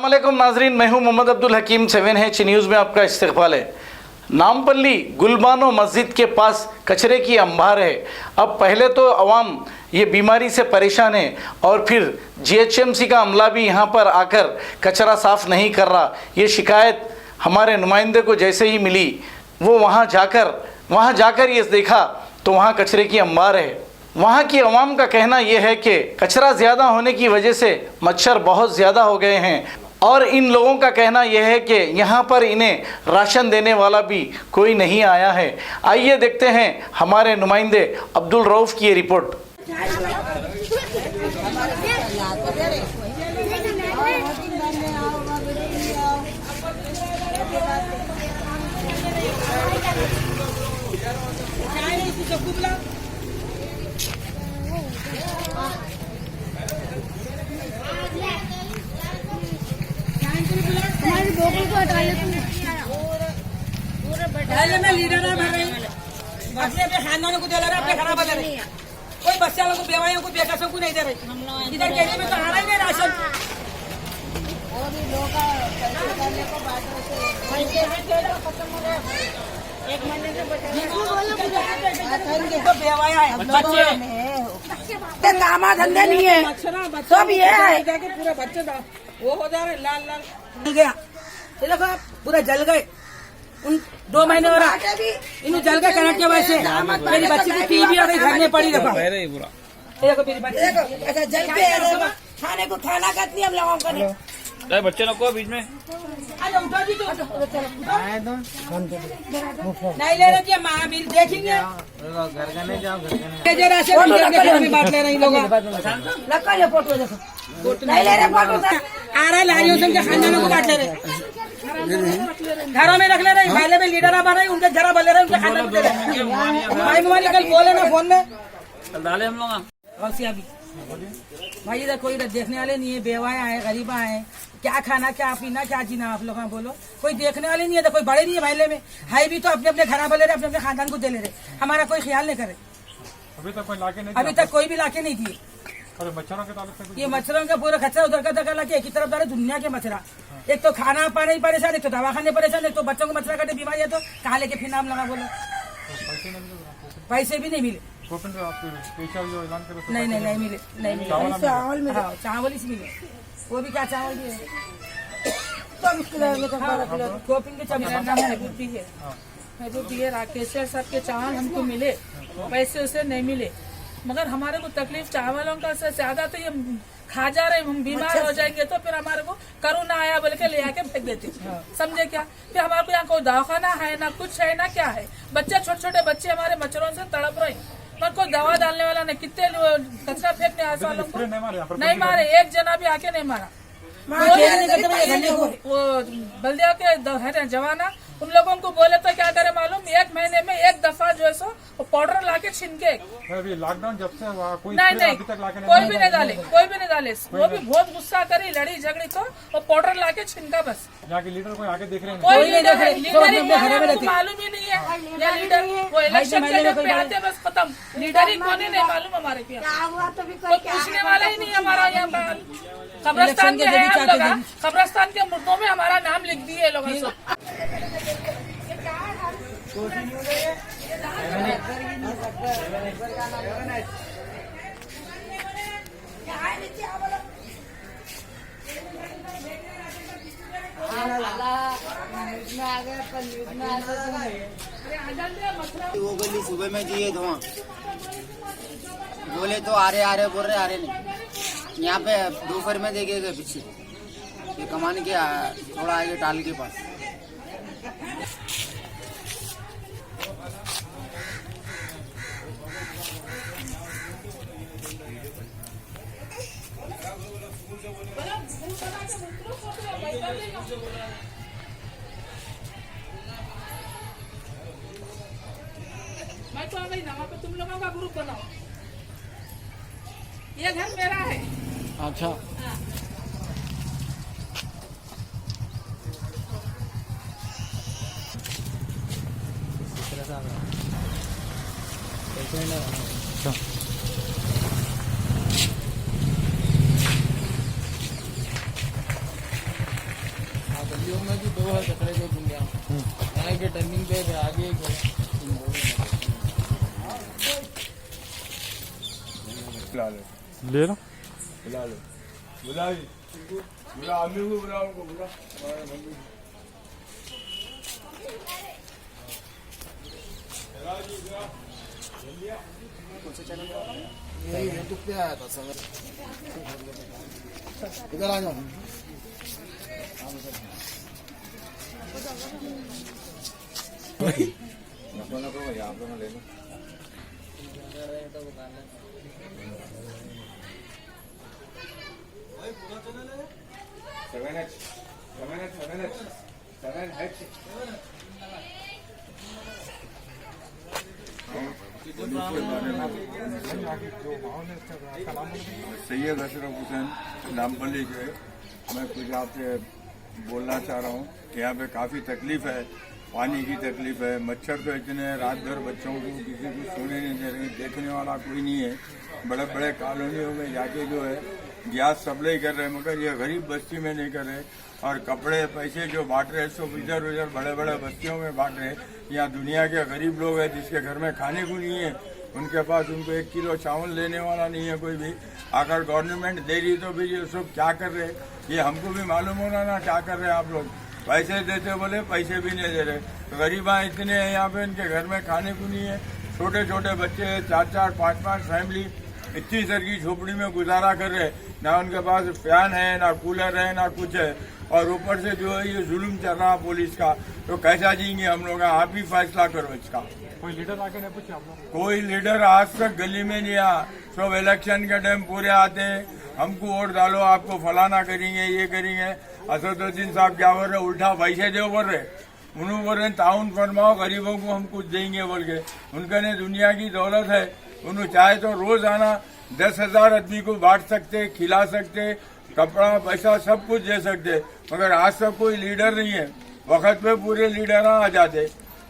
अस्सलामुअलैकुम नाजरीन, मैं हूं मोहम्मद अब्दुल हकीम। 7H न्यूज़ में आपका इस्तकबाल है। नामपल्ली गुलबानो मस्जिद के पास कचरे की अंबार है। अब पहले तो अवाम ये बीमारी से परेशान है और फिर GHMC का अमला भी यहाँ पर आकर कचरा साफ़ नहीं कर रहा। ये शिकायत हमारे नुमाइंदे को जैसे ही मिली, वो वहाँ जाकर ये देखा तो वहाँ कचरे की अंबार है। वहाँ की आवाम का कहना यह है कि कचरा ज़्यादा होने की वजह से मच्छर बहुत ज़्यादा हो गए हैं और इन लोगों का कहना यह है कि यहाँ पर इन्हें राशन देने वाला भी कोई नहीं आया है। आइए देखते हैं हमारे नुमाइंदे अब्दुल रऊफ़ की ये रिपोर्ट। लीडर अपने खानदानों को दे रहे, अपने खराब दे रहे। कोई बच्चा लोग को बेवाइयों को बेकसों को नहीं दे रहे। इधर केले में तो आ रहा ही नहीं राशन। एक महीने से बेवाया है, बच्चे कामा धंधे नहीं है, सब ये है पूरा बच्चे वो हो जा रहे लाल लाल जल गया। देखो पूरा जल गए। उन 2 महीने और इन जल गए करंट की वजह से। मेरी बच्ची की टीवी आ गई, घर में पड़ी। देखो मेरी बच्ची जल के खाने को खाना खाती हम लोगों का बच्चे लोग को बीच में नहीं ले रहे थे। माँ बिल देखेंगे घर का नहीं जाओ, घर में बांट ले रहे लोग। नहीं ले रहे फोटो आ रहा है लारियों से उनके खानदानों को बांट ले रहे, घरों में रख ले रहे। पहले में लीडर बन रहे, उनके जरा बन ले रहे, उनके खानदान को दे रहे। कल बोले ना फोन में डाले हम लोग भाई इधर कोई देखने वाले नहीं है, बेवाया है, गरीबा है। क्या खाना क्या पीना क्या जीना आप लोग बोलो। कोई देखने वाले नहीं है, तो कोई बड़े नहीं है महल्ले में है भी तो अपने अपने घर ले रहे, अपने अपने खानदान को दे ले रहे। हमारा कोई ख्याल नहीं करे। अभी तक कोई भी लाके नहीं दिए। ये मच्छरों का पूरा खच्चर उधर का उधर लाके एक ही तरफ डाले। दुनिया के मच्छरा, एक तो खाना पानी परेशान, एक तो दवा खाने परेशान, एक तो बच्चों को मच्छर काटे बीमारी है। तो कहाँ लेके फिर नाम लगा बोलो। पैसे भी नहीं मिले। नहीं मिले, नहीं मिले। चावल मिले, चावल ही मिले। वो भी क्या चावल भी है है राकेश्वर सर के चावल हमको मिले, पैसे उसे नहीं मिले। मगर हमारे को तकलीफ चावलों का से ज्यादा तो ये खा जा रहे, हम बीमार हो जाएंगे तो फिर हमारे को करोना आया बोल के ले आके फेंक देते। समझे क्या? फिर हमारे को यहाँ कोई दवाखाना है ना, कुछ है ना, क्या है। बच्चे छोटे छोटे बच्चे हमारे मच्छरों से तड़प रहे, पर कोई दवा डालने वाला नहीं। कितने कचरा फेंकने आस वालों को नहीं मारे, एक जना भी आके नहीं मारा। वो बल्दिया के जवाना उन लोगों को बोले तो क्या करे मालूम, 1 महीने में 1 दफा जो है सो पाउडर लाके छिनके। लॉकडाउन जब से कोई नहीं कोई भी नहीं डाले, कोई भी नहीं डाले। वो भी बहुत गुस्सा करी, लड़ी झगड़ी तो वो पाउडर लाके छिनका बस। यहाँ के लीडर कोई आगे देख रहे हैं? कोई लीडर मालूम ही नहीं है। या लीडर वो इलेक्शन के टाइम पे आते बस खत्म। लीडर ही कौन है नहीं मालूम हमारे को। कोई पूछने वाला ही नहीं हमारा यहाँ पर। कब्रस्तान के है हम लोग, कब्रस्तान के मुद्दों में हमारा नाम लिख दिए लोगों से। वो गली सुबह में दिए धुआं बोले तो आ रहे बोल रहे, आ रहे नहीं। यहाँ पे दोपहर में देखेगा पीछे ये कमान के थोड़ा आगे टाल के पास। मैं तो आ गई ना, वहाँ पे तुम लोगों का ग्रुप बनाओ। ये घर मेरा है। अच्छा तीन बैग है आगे एक है। ले लो। इधर आ जाओ। सैयद अशरफ हुसैन नामपल्ली के मैं कुछ आपसे बोलना चाह रहा हूँ कि यहाँ पे काफ़ी तकलीफ है, पानी की तकलीफ है, मच्छर तो इतने हैं, रात भर बच्चों को किसी को सोने नहीं दे रहे, देखने वाला कोई नहीं है। बड़े बड़े कॉलोनियों में जाके जो है गैस सप्लाई कर रहे हैं, मगर ये गरीब बस्ती में नहीं कर रहे। और कपड़े पैसे जो बांट रहे सब इधर उधर बड़े बड़े बस्तियों में बांट रहे। यहाँ दुनिया के गरीब लोग हैं जिसके घर में खाने को नहीं है, उनके पास उनको 1 किलो चावल लेने वाला नहीं है कोई भी। अगर गवर्नमेंट दे रही तो भी ये सब क्या कर रहे, ये हमको भी मालूम होना ना क्या कर रहे हैं आप लोग। पैसे देते बोले पैसे भी नहीं दे रहे। तो गरीबा इतने हैं यहाँ पे, इनके घर में खाने को नहीं है, छोटे छोटे बच्चे 4-4, 5-5 फैमिली इतनी सर की झोपड़ी में गुजारा कर रहे। ना उनके पास फैन है, ना कूलर है, ना कुछ है। और ऊपर से जो है ये जुल्म चल रहा है पुलिस का, तो कैसा जिएंगे हम लोग। आप ही फैसला करो इसका। कोई लीडर आके नहीं पूछे आप लोग? कोई लीडर आज तक गली में नहीं आया। सब इलेक्शन के टाइम पूरे आते हैं, हमको वोट डालो, आपको फलाना करेंगे, ये करेंगे। असदुद्दीन साहब क्या बोल रहे, उल्टा पैसे दो बोल रहे। उन्होंने बोल रहे ताउन फरमाओ, गरीबों को हम कुछ देंगे बोल के। उनका ने दुनिया की दौलत है, उन्होंने चाहे तो रोजाना 10,000 आदमी को बांट सकते, खिला सकते, कपड़ा पैसा सब कुछ दे सकते। मगर आज तक कोई लीडर नहीं है। वक्त पे पूरे लीडर आ जाते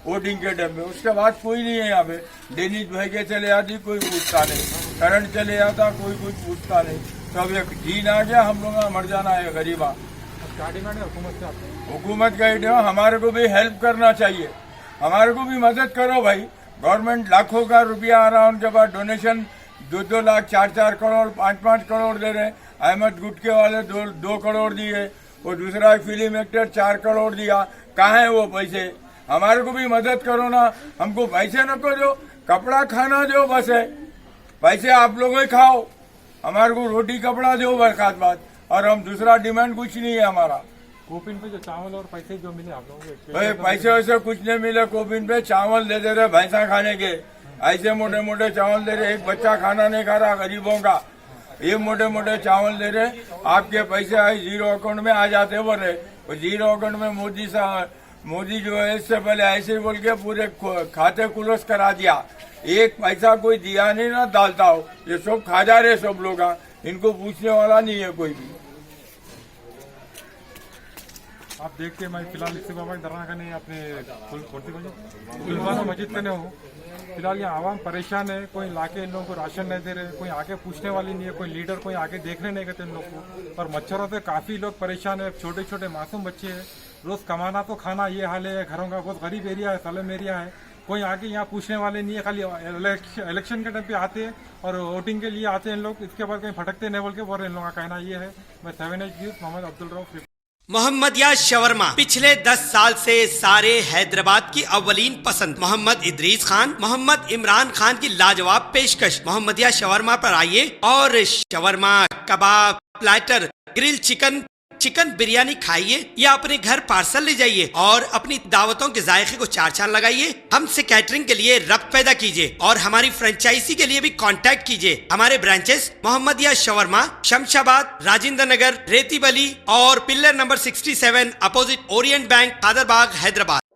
वोटिंग के टाइम में, उसके बाद कोई नहीं है यहाँ पे। डेनिश भाई के चले आती, कोई पूछता नहीं। करंट चले आता, कोई कुछ पूछता नहीं। सब एक दिन आ गया, हम लोग मर जाना है गरीबा। क्या डिमांड है हुकूमत से आपकी? हुकूमत का ही हमारे को भी हेल्प करना चाहिए, हमारे को भी मदद करो भाई। गवर्नमेंट लाखों का रुपया आ रहा है उनके पास, डोनेशन 2-2 लाख, 4-4 करोड़, 5-5 करोड़ दे रहे। अहमद गुटके वाले 2 करोड़ दिए, और दूसरा एक फिल्म एक्टर 4 करोड़ दिया। कहाँ है वो पैसे? हमारे को भी मदद करो ना। हमको पैसे न दो, कपड़ा खाना दो, बस है। पैसे आप लोग ही खाओ, हमारे को रोटी कपड़ा दो, बरकत बात। और हम दूसरा डिमांड कुछ नहीं है हमारा। कोपिन पे जो चावल और पैसे जो मिले आप लोगों को? भाई पैसे वैसे कुछ नहीं मिले। कोपिन पे चावल दे दे रहे भैंसा खाने के, ऐसे मोटे मोटे चावल दे रहे। एक बच्चा खाना नहीं खा रहा गरीबों का, ये मोटे मोटे चावल दे रहे। आपके पैसे आए जीरो अकाउंट में आ जाते बोल रहे। और जीरो अकाउंट में मोदी जो है इससे पहले ऐसे ही बोल के पूरे खाते क्लोज करा दिया। एक पैसा कोई दिया नहीं ना डालता हो। ये सब खा जा रहे सब लोग, इनको पूछने वाला नहीं है कोई भी। आप देख के मैं फिलहाल इससे बाबा डरना का नहीं अपने गुलबानो मस्जिद के नहीं हूँ। फिलहाल यहाँ आवाम परेशान है, कोई लाके इन लोगों को राशन नहीं दे रहे, कोई आके पूछने वाली नहीं है, कोई लीडर कोई आके देखने नहीं करते इन लोग को। और मच्छरों से काफी लोग परेशान है, छोटे छोटे मासूम बच्चे हैं, रोज कमाना तो खाना ये हाल है। घरों का बहुत गरीब एरिया है, सलम एरिया है, कोई आके यहाँ पूछने वाले नहीं है। खाली इलेक्शन के टाइम पे आते हैं और वोटिंग के लिए आते हैं इन लोग, इसके बाद कहीं भटकते नहीं बोल के बोल रहे। इन लोगों का कहना ये है। मैं 7H news Mohammad Abdul Rauf. Mohammadia shawarma पिछले 10 साल से सारे हैदराबाद की अव्वलीन पसंद। मोहम्मद इदरीस खान, मोहम्मद इमरान खान की लाजवाब पेशकश। मोहम्मदिया शवरमा पर आइए और शवरमा, कबाब, platter, grill chicken, chicken biryani खाइए या अपने घर पार्सल ले जाइए और अपनी दावतों के जायके को 4 चांद लगाइए। हमसे कैटरिंग के लिए रब्त पैदा कीजिए और हमारी फ्रेंचाइजी के लिए भी कांटेक्ट कीजिए। हमारे ब्रांचेस मोहम्मदिया शवरमा, शमशाबाद, राजेंद्र नगर, रेती बली और pillar number 67 opposite Orient bank, Kadarbagh, Hyderabad.